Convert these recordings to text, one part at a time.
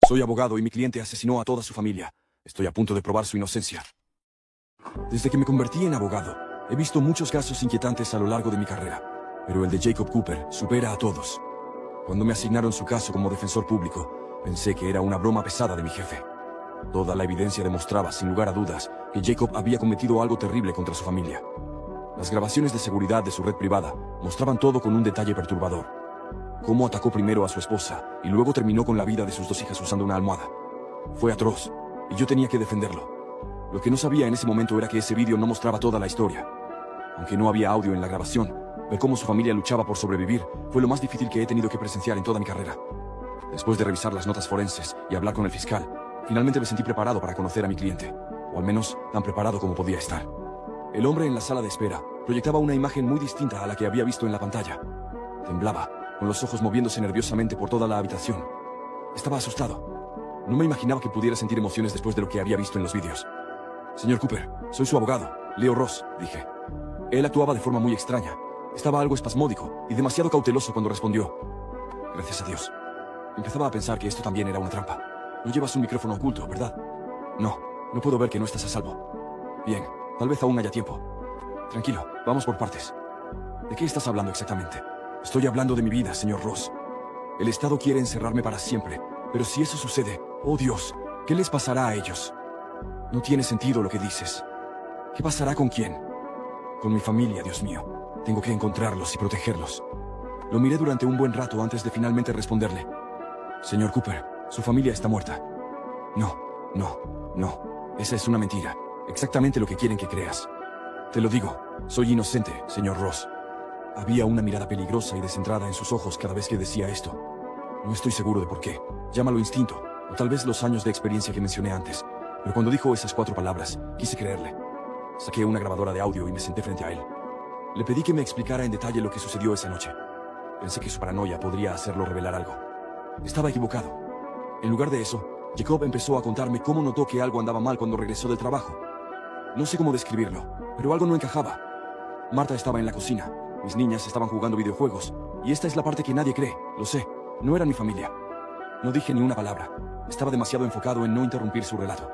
Soy abogado y mi cliente asesinó a toda su familia. Estoy a punto de probar su inocencia. Desde que me convertí en abogado, he visto muchos casos inquietantes a lo largo de mi carrera, pero el de Jacob Cooper supera a todos. Cuando me asignaron su caso como defensor público, pensé que era una broma pesada de mi jefe. Toda la evidencia demostraba, sin lugar a dudas, que Jacob había cometido algo terrible contra su familia. Las grabaciones de seguridad de su red privada mostraban todo con un detalle perturbador. Cómo atacó primero a su esposa y luego terminó con la vida de sus dos hijas usando una almohada. Fue atroz, y yo tenía que defenderlo. Lo que no sabía en ese momento era que ese vídeo no mostraba toda la historia. Aunque no había audio en la grabación, ver cómo su familia luchaba por sobrevivir fue lo más difícil que he tenido que presenciar en toda mi carrera. Después de revisar las notas forenses y hablar con el fiscal, finalmente me sentí preparado para conocer a mi cliente, o al menos tan preparado como podía estar. El hombre en la sala de espera proyectaba una imagen muy distinta a la que había visto en la pantalla. Temblaba, con los ojos moviéndose nerviosamente por toda la habitación. Estaba asustado. No me imaginaba que pudiera sentir emociones después de lo que había visto en los vídeos. Señor Cooper, soy su abogado, Leo Ross, dije. Él actuaba de forma muy extraña. Estaba algo espasmódico y demasiado cauteloso cuando respondió. Gracias a Dios. Empezaba a pensar que esto también era una trampa. No llevas un micrófono oculto, ¿verdad? No, no puedo ver que no estás a salvo. Bien, tal vez aún haya tiempo. Tranquilo, vamos por partes. ¿De qué estás hablando exactamente? Estoy hablando de mi vida, señor Ross. El Estado quiere encerrarme para siempre, pero si eso sucede, oh Dios, ¿qué les pasará a ellos? No tiene sentido lo que dices. ¿Qué pasará con quién? Con mi familia, Dios mío. Tengo que encontrarlos y protegerlos. Lo miré durante un buen rato antes de finalmente responderle. Señor Cooper, su familia está muerta. No. Esa es una mentira. Exactamente lo que quieren que creas. Te lo digo, soy inocente, señor Ross. Había una mirada peligrosa y descentrada en sus ojos cada vez que decía esto. No estoy seguro de por qué. Llámalo instinto, o tal vez los años de experiencia que mencioné antes. Pero cuando dijo esas 4 palabras, quise creerle. Saqué una grabadora de audio y me senté frente a él. Le pedí que me explicara en detalle lo que sucedió esa noche. Pensé que su paranoia podría hacerlo revelar algo. Estaba equivocado. En lugar de eso, Jacob empezó a contarme cómo notó que algo andaba mal cuando regresó del trabajo. No sé cómo describirlo, pero algo no encajaba. Marta estaba en la cocina, mis niñas estaban jugando videojuegos, y esta es la parte que nadie cree, lo sé, no era mi familia. No dije ni una palabra, estaba demasiado enfocado en no interrumpir su relato.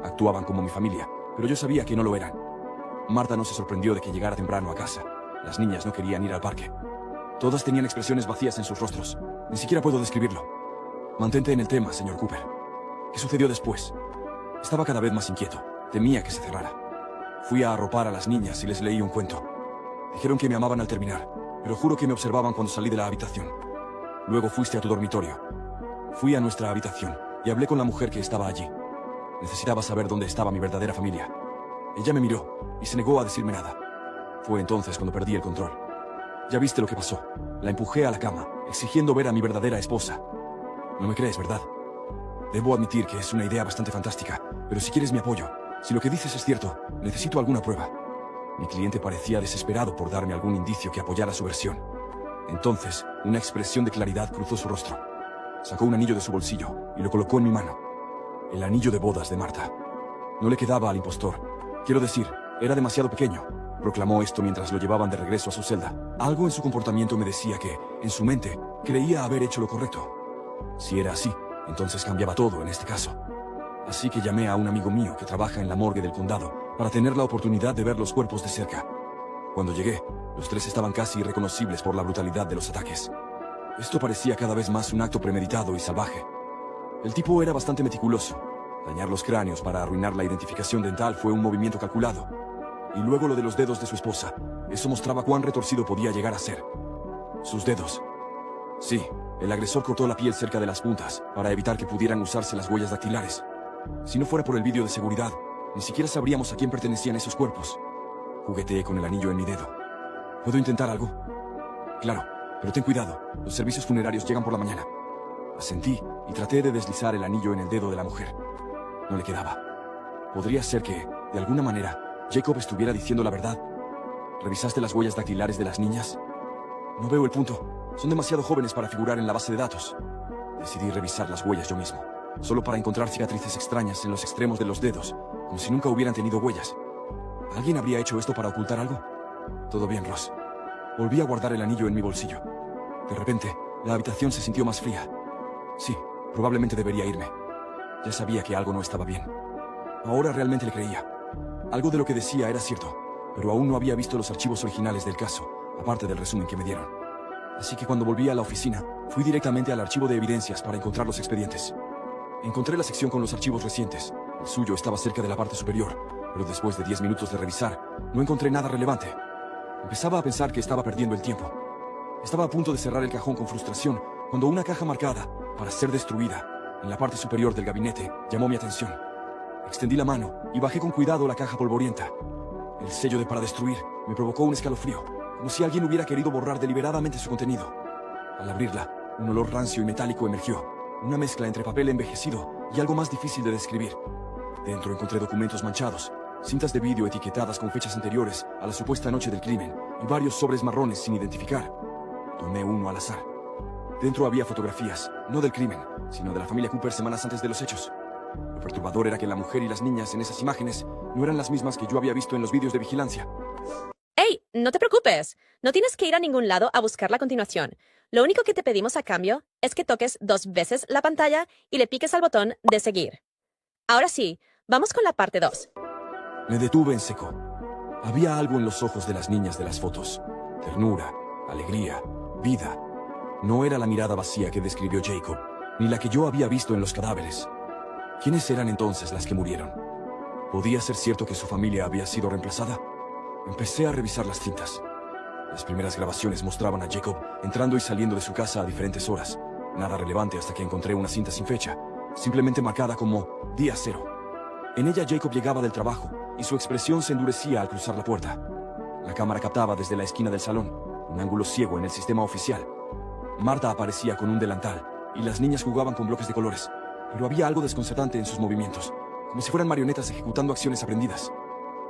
Actuaban como mi familia, pero yo sabía que no lo eran. Marta no se sorprendió de que llegara temprano a casa. Las niñas no querían ir al parque. Todas tenían expresiones vacías en sus rostros. Ni siquiera puedo describirlo. Mantente en el tema, señor Cooper. ¿Qué sucedió después? Estaba cada vez más inquieto. Temía que se cerrara. Fui a arropar a las niñas y les leí un cuento. Dijeron que me amaban al terminar, pero juro que me observaban cuando salí de la habitación. Luego fuiste a tu dormitorio. Fui a nuestra habitación y hablé con la mujer que estaba allí. Necesitaba saber dónde estaba mi verdadera familia. Ella me miró y se negó a decirme nada. Fue entonces cuando perdí el control. Ya viste lo que pasó. La empujé a la cama, exigiendo ver a mi verdadera esposa. No me crees, ¿verdad? Debo admitir que es una idea bastante fantástica, pero si quieres mi apoyo, si lo que dices es cierto, necesito alguna prueba. Mi cliente parecía desesperado por darme algún indicio que apoyara su versión. Entonces, una expresión de claridad cruzó su rostro. Sacó un anillo de su bolsillo y lo colocó en mi mano. El anillo de bodas de Marta. No le quedaba al impostor. Quiero decir, era demasiado pequeño. Proclamó esto mientras lo llevaban de regreso a su celda. Algo en su comportamiento me decía que, en su mente, creía haber hecho lo correcto. Si era así, entonces cambiaba todo en este caso. Así que llamé a un amigo mío que trabaja en la morgue del condado para tener la oportunidad de ver los cuerpos de cerca. Cuando llegué, los 3 estaban casi irreconocibles por la brutalidad de los ataques. Esto parecía cada vez más un acto premeditado y salvaje. El tipo era bastante meticuloso. Dañar los cráneos para arruinar la identificación dental fue un movimiento calculado. Y luego lo de los dedos de su esposa. Eso mostraba cuán retorcido podía llegar a ser. Sus dedos. Sí, el agresor cortó la piel cerca de las puntas para evitar que pudieran usarse las huellas dactilares. Si no fuera por el vídeo de seguridad, ni siquiera sabríamos a quién pertenecían esos cuerpos. Jugueteé con el anillo en mi dedo. ¿Puedo intentar algo? Claro, pero ten cuidado, los servicios funerarios llegan por la mañana. Asentí y traté de deslizar el anillo en el dedo de la mujer. No le quedaba. Podría ser que, de alguna manera, Jacob estuviera diciendo la verdad. ¿Revisaste las huellas dactilares de las niñas? No veo el punto. Son demasiado jóvenes para figurar en la base de datos. Decidí revisar las huellas yo mismo, solo para encontrar cicatrices extrañas en los extremos de los dedos, como si nunca hubieran tenido huellas. ¿Alguien habría hecho esto para ocultar algo? Todo bien, Ross. Volví a guardar el anillo en mi bolsillo. De repente, la habitación se sintió más fría. Sí, Probablemente debería irme. Ya sabía que algo no estaba bien. Ahora realmente le creía. Algo de lo que decía era cierto, pero aún no había visto los archivos originales del caso, aparte del resumen que me dieron. Así que cuando volví a la oficina, fui directamente al archivo de evidencias para encontrar los expedientes. Encontré la sección con los archivos recientes. El suyo estaba cerca de la parte superior, pero después de 10 minutos de revisar, no encontré nada relevante. Empezaba a pensar que estaba perdiendo el tiempo. Estaba a punto de cerrar el cajón con frustración, cuando una caja marcada, para ser destruida, en la parte superior del gabinete, llamó mi atención. Extendí la mano y bajé con cuidado la caja polvorienta. El sello de para destruir me provocó un escalofrío, como si alguien hubiera querido borrar deliberadamente su contenido. Al abrirla, un olor rancio y metálico emergió, una mezcla entre papel envejecido y algo más difícil de describir. Dentro encontré documentos manchados, cintas de vídeo etiquetadas con fechas anteriores a la supuesta noche del crimen y varios sobres marrones sin identificar. Tomé uno al azar. Dentro había fotografías, no del crimen, sino de la familia Cooper semanas antes de los hechos. Lo perturbador era que la mujer y las niñas en esas imágenes no eran las mismas que yo había visto en los vídeos de vigilancia. ¡Hey! No te preocupes. No tienes que ir a ningún lado a buscar la continuación. Lo único que te pedimos a cambio es que toques 2 veces la pantalla y le piques al botón de seguir. Ahora sí, vamos con la parte 2. Me detuve en seco. Había algo en los ojos de las niñas de las fotos. Ternura, alegría, vida. No era la mirada vacía que describió Jacob, ni la que yo había visto en los cadáveres. ¿Quiénes eran entonces las que murieron? ¿Podía ser cierto que su familia había sido reemplazada? Empecé a revisar las cintas. Las primeras grabaciones mostraban a Jacob entrando y saliendo de su casa a diferentes horas. Nada relevante hasta que encontré una cinta sin fecha, simplemente marcada como Día 0. En ella Jacob llegaba del trabajo y su expresión se endurecía al cruzar la puerta. La cámara captaba desde la esquina del salón, un ángulo ciego en el sistema oficial. Marta aparecía con un delantal y las niñas jugaban con bloques de colores, pero había algo desconcertante en sus movimientos, como si fueran marionetas ejecutando acciones aprendidas.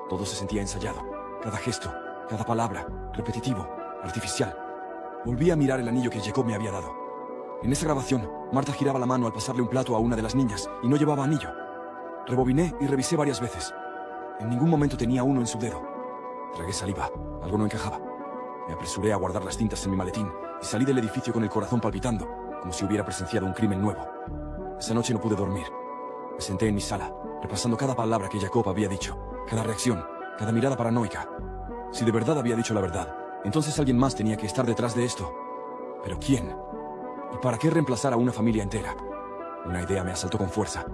Todo se sentía ensayado, cada gesto, cada palabra, repetitivo, artificial. Volví a mirar el anillo que Jacob me había dado. En esa grabación, Marta giraba la mano al pasarle un plato a una de las niñas y no llevaba anillo. Rebobiné y revisé varias veces. En ningún momento tenía uno en su dedo. Tragué saliva, algo no encajaba. Me apresuré a guardar las cintas en mi maletín y salí del edificio con el corazón palpitando, como si hubiera presenciado un crimen nuevo. Esa noche no pude dormir. Me senté en mi sala, repasando cada palabra que Jacob había dicho, cada reacción, cada mirada paranoica. Si de verdad había dicho la verdad, entonces alguien más tenía que estar detrás de esto. ¿Pero quién? ¿Y para qué reemplazar a una familia entera? Una idea me asaltó con fuerza.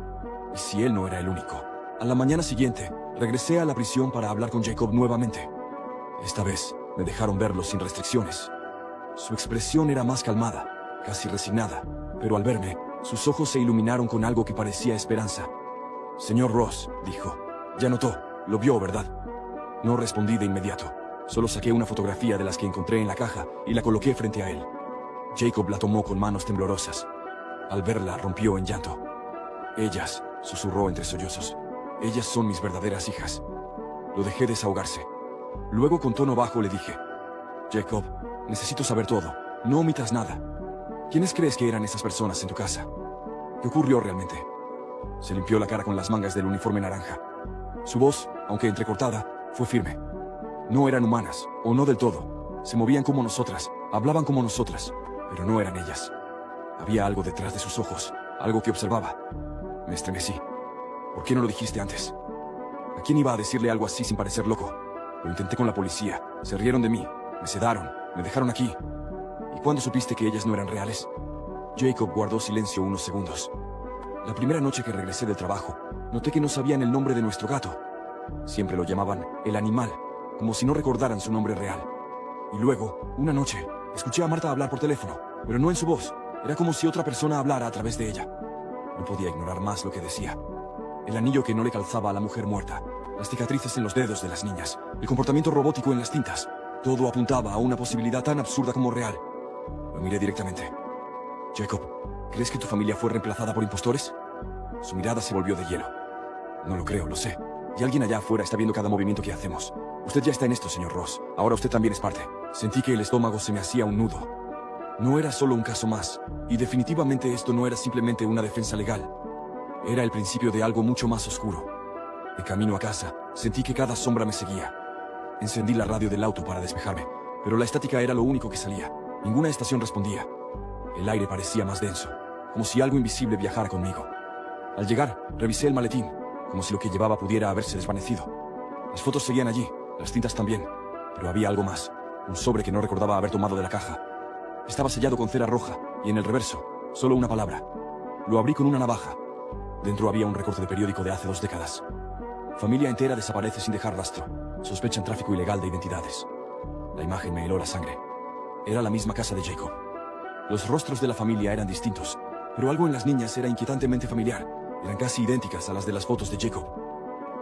¿Y si él no era el único? A la mañana siguiente, regresé a la prisión para hablar con Jacob nuevamente. Esta vez, me dejaron verlo sin restricciones. Su expresión era más calmada, casi resignada, pero al verme, sus ojos se iluminaron con algo que parecía esperanza. Señor Ross, dijo. Ya notó, lo vio, ¿verdad? No respondí de inmediato. Solo saqué una fotografía de las que encontré en la caja y la coloqué frente a él. Jacob la tomó con manos temblorosas. Al verla, rompió en llanto. Ellas, susurró entre sollozos. Ellas son mis verdaderas hijas. Lo dejé desahogarse. Luego con tono bajo le dije: Jacob, necesito saber todo. No omitas nada. ¿Quiénes crees que eran esas personas en tu casa? ¿Qué ocurrió realmente? Se limpió la cara con las mangas del uniforme naranja. Su voz, aunque entrecortada, fue firme. No eran humanas, o no del todo. Se movían como nosotras, hablaban como nosotras, pero no eran ellas. Había algo detrás de sus ojos, algo que observaba. Me estremecí. ¿Por qué no lo dijiste antes? ¿A quién iba a decirle algo así sin parecer loco? Lo intenté con la policía, se rieron de mí, me sedaron, me dejaron aquí. ¿Y cuándo supiste que ellas no eran reales? Jacob guardó silencio unos segundos. La primera noche que regresé del trabajo, noté que no sabían el nombre de nuestro gato. Siempre lo llamaban el animal, como si no recordaran su nombre real. Y luego, una noche, escuché a Marta hablar por teléfono, pero no en su voz. Era como si otra persona hablara a través de ella. No podía ignorar más lo que decía. El anillo que no le calzaba a la mujer muerta, las cicatrices en los dedos de las niñas, el comportamiento robótico en las tintas. Todo apuntaba a una posibilidad tan absurda como real. Lo miré directamente. Jacob, ¿crees que tu familia fue reemplazada por impostores? Su mirada se volvió de hielo. No lo creo, lo sé. Y alguien allá afuera está viendo cada movimiento que hacemos. Usted ya está en esto, señor Ross. Ahora usted también es parte. Sentí que el estómago se me hacía un nudo. No era solo un caso más, y definitivamente esto no era simplemente una defensa legal. Era el principio de algo mucho más oscuro. De camino a casa, sentí que cada sombra me seguía. Encendí la radio del auto para despejarme, pero la estática era lo único que salía. Ninguna estación respondía. El aire parecía más denso, como si algo invisible viajara conmigo. Al llegar, revisé el maletín, como si lo que llevaba pudiera haberse desvanecido. Las fotos seguían allí, las cintas también, pero había algo más, un sobre que no recordaba haber tomado de la caja. Estaba sellado con cera roja, y en el reverso, solo una palabra. Lo abrí con una navaja. Dentro había un recorte de periódico de hace 2 décadas. Familia entera desaparece sin dejar rastro. Sospechan tráfico ilegal de identidades. La imagen me heló la sangre. Era la misma casa de Jacob. Los rostros de la familia eran distintos, pero algo en las niñas era inquietantemente familiar. Eran casi idénticas a las de las fotos de Jacob.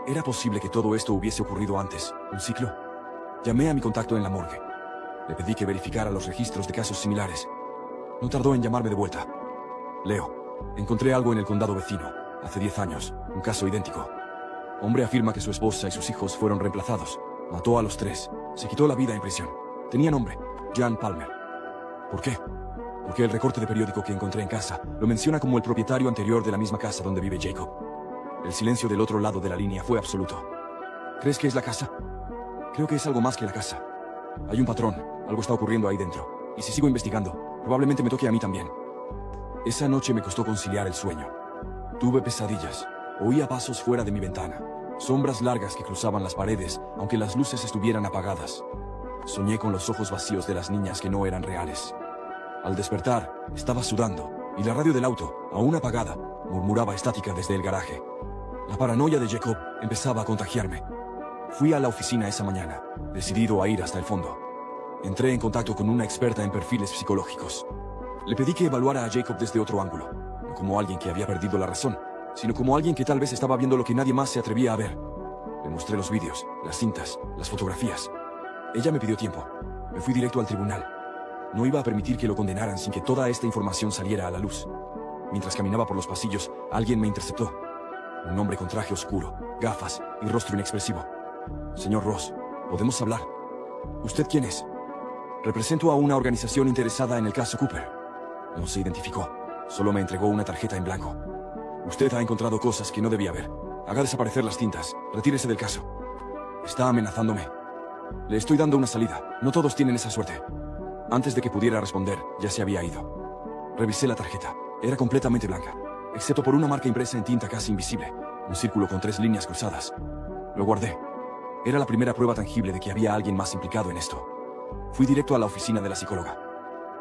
¿Era posible que todo esto hubiese ocurrido antes? ¿Un ciclo? Llamé a mi contacto en la morgue. Le pedí que verificara los registros de casos similares. No tardó en llamarme de vuelta. Leo, encontré algo en el condado vecino, hace 10 años, un caso idéntico. Hombre afirma que su esposa y sus hijos fueron reemplazados. Mató a los 3. Se quitó la vida en prisión. Tenía nombre, Jan Palmer. ¿Por qué? Porque el recorte de periódico que encontré en casa lo menciona como el propietario anterior de la misma casa donde vive Jacob. El silencio del otro lado de la línea fue absoluto. ¿Crees que es la casa? Creo que es algo más que la casa. Hay un patrón, algo está ocurriendo ahí dentro. Y si sigo investigando, probablemente me toque a mí también. Esa noche me costó conciliar el sueño. Tuve pesadillas. Oía pasos fuera de mi ventana. Sombras largas que cruzaban las paredes, aunque las luces estuvieran apagadas. Soñé con los ojos vacíos de las niñas que no eran reales. Al despertar, estaba sudando, y la radio del auto, aún apagada, murmuraba estática desde el garaje. La paranoia de Jacob empezaba a contagiarme. Fui a la oficina esa mañana, decidido a ir hasta el fondo. Entré en contacto con una experta en perfiles psicológicos. Le pedí que evaluara a Jacob desde otro ángulo, no como alguien que había perdido la razón, sino como alguien que tal vez estaba viendo lo que nadie más se atrevía a ver. Le mostré los vídeos, las cintas, las fotografías. Ella me pidió tiempo. Me fui directo al tribunal. No iba a permitir que lo condenaran sin que toda esta información saliera a la luz. Mientras caminaba por los pasillos, alguien me interceptó. Un hombre con traje oscuro, gafas y rostro inexpresivo. Señor Ross, ¿podemos hablar? ¿Usted quién es? Represento a una organización interesada en el caso Cooper. No se identificó. Solo me entregó una tarjeta en blanco. Usted ha encontrado cosas que no debía ver. Haga desaparecer las cintas. Retírese del caso. Está amenazándome. Le estoy dando una salida. No todos tienen esa suerte. Antes de que pudiera responder, ya se había ido. Revisé la tarjeta. Era completamente blanca, excepto por una marca impresa en tinta casi invisible. Un círculo con 3 líneas cruzadas. Lo guardé. Era la primera prueba tangible de que había alguien más implicado en esto. Fui directo a la oficina de la psicóloga.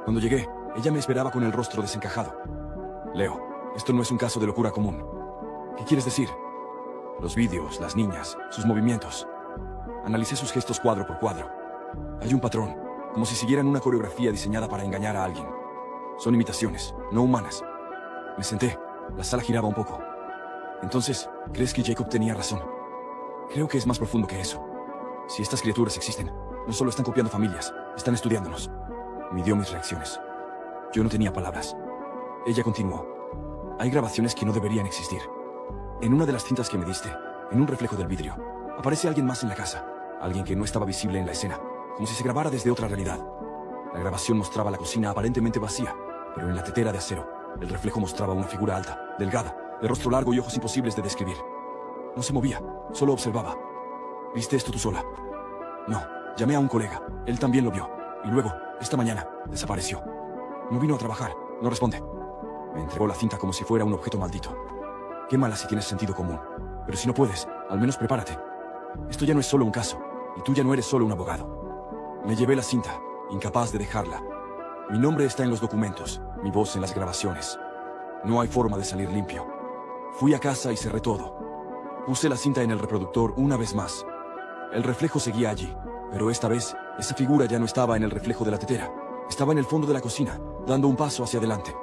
Cuando llegué, ella me esperaba con el rostro desencajado. Leo, esto no es un caso de locura común. ¿Qué quieres decir? Los vídeos, las niñas, sus movimientos. Analicé sus gestos cuadro por cuadro. Hay un patrón, como si siguieran una coreografía diseñada para engañar a alguien. Son imitaciones, no humanas. Me senté. La sala giraba un poco. Entonces, ¿crees que Jacob tenía razón? Creo que es más profundo que eso. Si estas criaturas existen, no solo están copiando familias, están estudiándonos. Midió mis reacciones. Yo no tenía palabras. Ella continuó. Hay grabaciones que no deberían existir. En una de las cintas que me diste, en un reflejo del vidrio, aparece alguien más en la casa. Alguien que no estaba visible en la escena, como si se grabara desde otra realidad. La grabación mostraba la cocina aparentemente vacía, pero en la tetera de acero, el reflejo mostraba una figura alta, delgada, de rostro largo y ojos imposibles de describir. No se movía, solo observaba. ¿Viste esto tú sola? No, llamé a un colega, él también lo vio. Y luego, esta mañana, desapareció. No vino a trabajar, no responde. Me entregó la cinta como si fuera un objeto maldito. Quémala si tienes sentido común. Pero si no puedes, al menos prepárate. Esto ya no es solo un caso, y tú ya no eres solo un abogado. Me llevé la cinta, incapaz de dejarla. Mi nombre está en los documentos, mi voz en las grabaciones. No hay forma de salir limpio. Fui a casa y cerré todo. Puse la cinta en el reproductor una vez más. El reflejo seguía allí, pero esta vez, esa figura ya no estaba en el reflejo de la tetera. Estaba en el fondo de la cocina, dando un paso hacia adelante.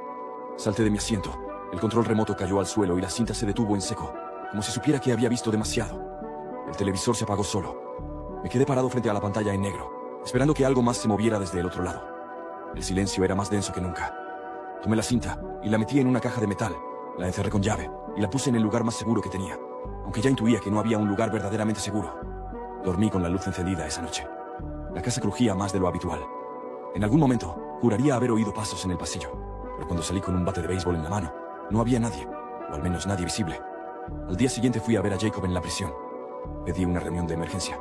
Salté de mi asiento. El control remoto cayó al suelo y la cinta se detuvo en seco, como si supiera que había visto demasiado. El televisor se apagó solo. Me quedé parado frente a la pantalla en negro, esperando que algo más se moviera desde el otro lado. El silencio era más denso que nunca. Tomé la cinta y la metí en una caja de metal. La encerré con llave y la puse en el lugar más seguro que tenía, aunque ya intuía que no había un lugar verdaderamente seguro. Dormí con la luz encendida esa noche. La casa crujía más de lo habitual. En algún momento, juraría haber oído pasos en el pasillo, pero cuando salí con un bate de béisbol en la mano, no había nadie, o al menos nadie visible. Al día siguiente fui a ver a Jacob en la prisión. Pedí una reunión de emergencia.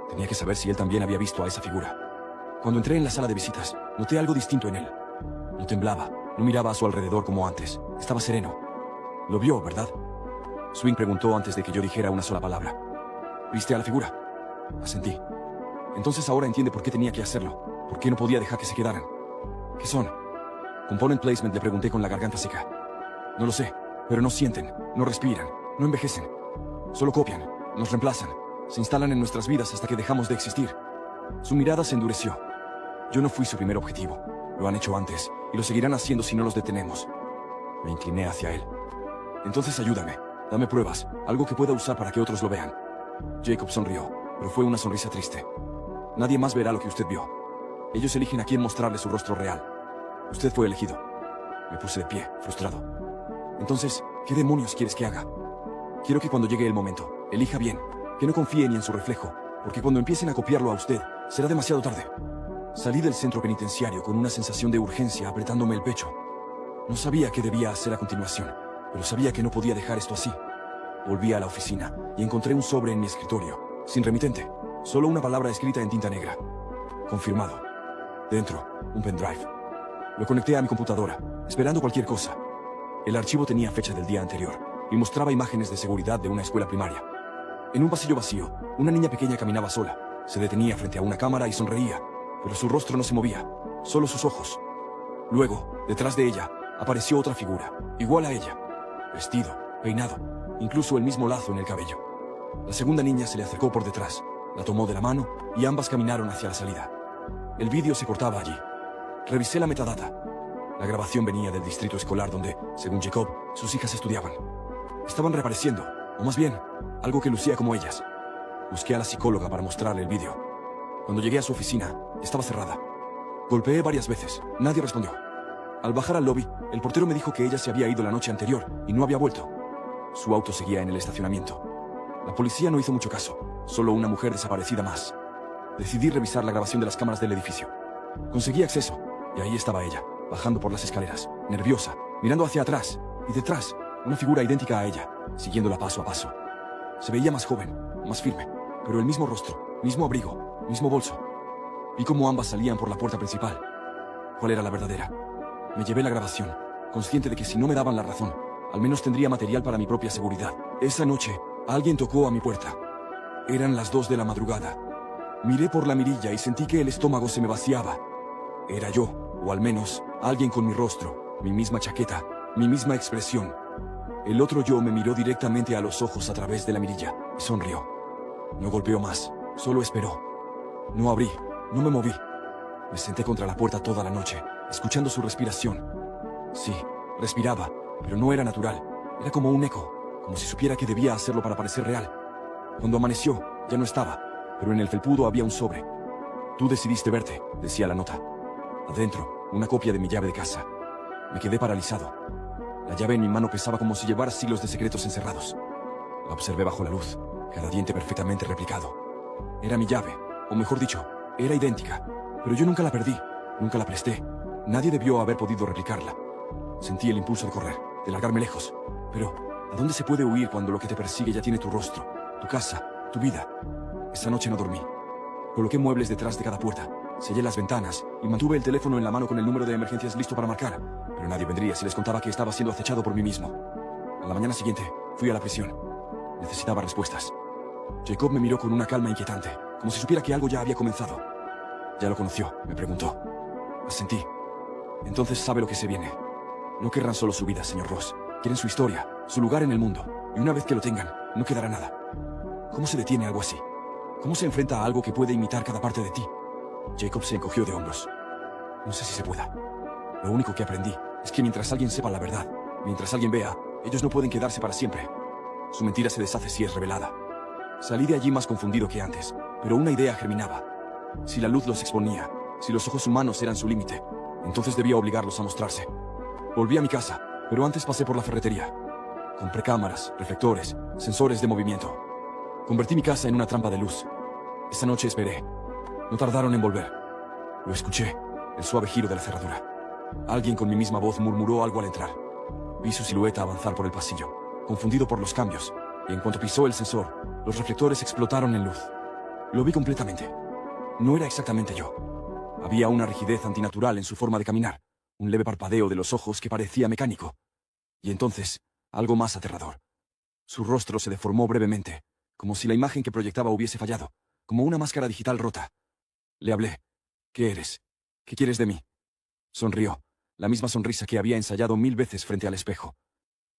Tenía que saber si él también había visto a esa figura. Cuando entré en la sala de visitas, noté algo distinto en él. No temblaba, No miraba a su alrededor como antes. Estaba sereno. Lo vio, ¿verdad? Swing preguntó antes de que yo dijera una sola palabra. ¿Viste a la figura? Asentí. Entonces ahora entiende por qué tenía que hacerlo. ¿Por qué no podía dejar que se quedaran? ¿Qué son? Component placement, le pregunté con la garganta seca. No lo sé, pero no sienten, no respiran, no envejecen. Solo copian, nos reemplazan, se instalan en nuestras vidas hasta que dejamos de existir. Su mirada se endureció. Yo no fui su primer objetivo. Lo han hecho antes, y lo seguirán haciendo si no los detenemos. Me incliné hacia él. Entonces ayúdame, dame pruebas, algo que pueda usar para que otros lo vean. Jacob sonrió, pero fue una sonrisa triste. Nadie más verá lo que usted vio. Ellos eligen a quién mostrarle su rostro real. Usted fue elegido. Me puse de pie, frustrado. Entonces, ¿qué demonios quieres que haga? Quiero que cuando llegue el momento, elija bien, que no confíe ni en su reflejo, porque cuando empiecen a copiarlo a usted, será demasiado tarde. Salí del centro penitenciario con una sensación de urgencia apretándome el pecho. No sabía qué debía hacer a continuación, pero sabía que no podía dejar esto así. Volví a la oficina y encontré un sobre en mi escritorio, sin remitente, solo una palabra escrita en tinta negra. Confirmado. Dentro, un pendrive. Lo conecté a mi computadora, esperando cualquier cosa. El archivo tenía fecha del día anterior y mostraba imágenes de seguridad de una escuela primaria. En un pasillo vacío, una niña pequeña caminaba sola. Se detenía frente a una cámara y sonreía, pero su rostro no se movía, solo sus ojos. Luego, detrás de ella, apareció otra figura, igual a ella. Vestido, peinado, incluso el mismo lazo en el cabello. La segunda niña se le acercó por detrás, la tomó de la mano y ambas caminaron hacia la salida. El vídeo se cortaba allí. Revisé la metadata. La grabación venía del distrito escolar donde, según Jacob, sus hijas estudiaban. Estaban reapareciendo, o más bien, algo que lucía como ellas. Busqué a la psicóloga para mostrarle el vídeo. Cuando llegué a su oficina, estaba cerrada. Golpeé varias veces, nadie respondió. Al bajar al lobby, el portero me dijo que ella se había ido la noche anterior y no había vuelto. Su auto seguía en el estacionamiento. La policía no hizo mucho caso, solo una mujer desaparecida más. Decidí revisar la grabación de las cámaras del edificio. Conseguí acceso, y ahí estaba ella, bajando por las escaleras, nerviosa, mirando hacia atrás, y detrás, una figura idéntica a ella, siguiéndola paso a paso. Se veía más joven, más firme, pero el mismo rostro, mismo abrigo, mismo bolso. Vi cómo ambas salían por la puerta principal. ¿Cuál era la verdadera? Me llevé la grabación, consciente de que si no me daban la razón, al menos tendría material para mi propia seguridad. Esa noche, alguien tocó a mi puerta. Eran las 2 de la madrugada. Miré por la mirilla y sentí que el estómago se me vaciaba. Era yo, o al menos, alguien con mi rostro, mi misma chaqueta, mi misma expresión. El otro yo me miró directamente a los ojos a través de la mirilla y sonrió. No golpeó más, solo esperó. No abrí, no me moví. Me senté contra la puerta toda la noche, escuchando su respiración. Sí, respiraba, pero no era natural. Era como un eco, como si supiera que debía hacerlo para parecer real. Cuando amaneció, ya no estaba, pero en el felpudo había un sobre. Tú decidiste verte, decía la nota. Adentro, una copia de mi llave de casa. Me quedé paralizado. La llave en mi mano pesaba como si llevara siglos de secretos encerrados. La observé bajo la luz, cada diente perfectamente replicado. Era mi llave, o mejor dicho, era idéntica, pero yo nunca la perdí, nunca la presté. Nadie debió haber podido replicarla. Sentí el impulso de correr, de largarme lejos. Pero, ¿a dónde se puede huir cuando lo que te persigue ya tiene tu rostro, tu casa, tu vida? Esa noche no dormí. Coloqué muebles detrás de cada puerta, sellé las ventanas y mantuve el teléfono en la mano con el número de emergencias listo para marcar, pero nadie vendría si les contaba que estaba siendo acechado por mí mismo. A la mañana siguiente, fui a la prisión. Necesitaba respuestas. Jacob me miró con una calma inquietante, como si supiera que algo ya había comenzado. ¿Ya lo conoció?, me preguntó. Asentí. Entonces sabe lo que se viene. No querrán solo su vida, señor Ross. Quieren su historia, su lugar en el mundo, y una vez que lo tengan, no quedará nada. ¿Cómo se detiene algo así? ¿Cómo se enfrenta a algo que puede imitar cada parte de ti? Jacob se encogió de hombros. No sé si se pueda. Lo único que aprendí es que mientras alguien sepa la verdad, mientras alguien vea, ellos no pueden quedarse para siempre. Su mentira se deshace si es revelada. Salí de allí más confundido que antes, pero una idea germinaba. Si la luz los exponía, si los ojos humanos eran su límite, entonces debía obligarlos a mostrarse. Volví a mi casa, pero antes pasé por la ferretería. Compré cámaras, reflectores, sensores de movimiento. Convertí mi casa en una trampa de luz. Esa noche esperé. No tardaron en volver. Lo escuché, el suave giro de la cerradura. Alguien con mi misma voz murmuró algo al entrar. Vi su silueta avanzar por el pasillo, confundido por los cambios, y en cuanto pisó el sensor, los reflectores explotaron en luz. Lo vi completamente. No era exactamente yo. Había una rigidez antinatural en su forma de caminar, un leve parpadeo de los ojos que parecía mecánico. Y entonces, algo más aterrador. Su rostro se deformó brevemente, como si la imagen que proyectaba hubiese fallado, como una máscara digital rota. Le hablé. ¿Qué eres? ¿Qué quieres de mí? Sonrió, la misma sonrisa que había ensayado 1000 veces frente al espejo.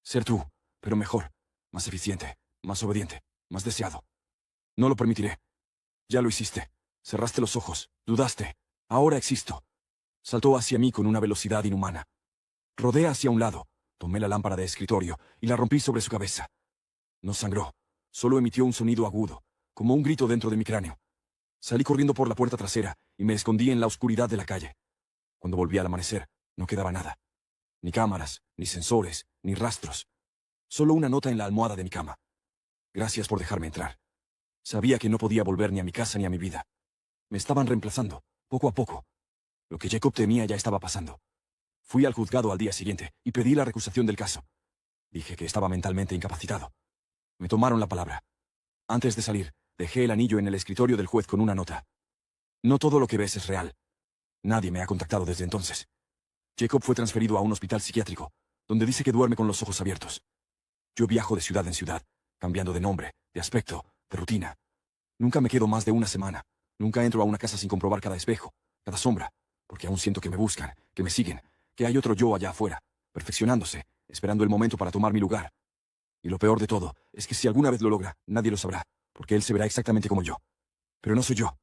Ser tú, pero mejor, más eficiente, más obediente, más deseado. No lo permitiré. Ya lo hiciste. Cerraste los ojos, dudaste. Ahora existo. Saltó hacia mí con una velocidad inhumana. Rodé hacia un lado, tomé la lámpara de escritorio y la rompí sobre su cabeza. No sangró, solo emitió un sonido agudo, como un grito dentro de mi cráneo. Salí corriendo por la puerta trasera y me escondí en la oscuridad de la calle. Cuando volví al amanecer, no quedaba nada. Ni cámaras, ni sensores, ni rastros. Solo una nota en la almohada de mi cama. Gracias por dejarme entrar. Sabía que no podía volver ni a mi casa ni a mi vida. Me estaban reemplazando, poco a poco. Lo que Jacob temía ya estaba pasando. Fui al juzgado al día siguiente y pedí la recusación del caso. Dije que estaba mentalmente incapacitado. Me tomaron la palabra. Antes de salir, dejé el anillo en el escritorio del juez con una nota. No todo lo que ves es real. Nadie me ha contactado desde entonces. Jacob fue transferido a un hospital psiquiátrico, donde dice que duerme con los ojos abiertos. Yo viajo de ciudad en ciudad, cambiando de nombre, de aspecto, de rutina. Nunca me quedo más de una semana. Nunca entro a una casa sin comprobar cada espejo, cada sombra, porque aún siento que me buscan, que me siguen, que hay otro yo allá afuera, perfeccionándose, esperando el momento para tomar mi lugar. Y lo peor de todo es que si alguna vez lo logra, nadie lo sabrá, porque él se verá exactamente como yo. Pero no soy yo.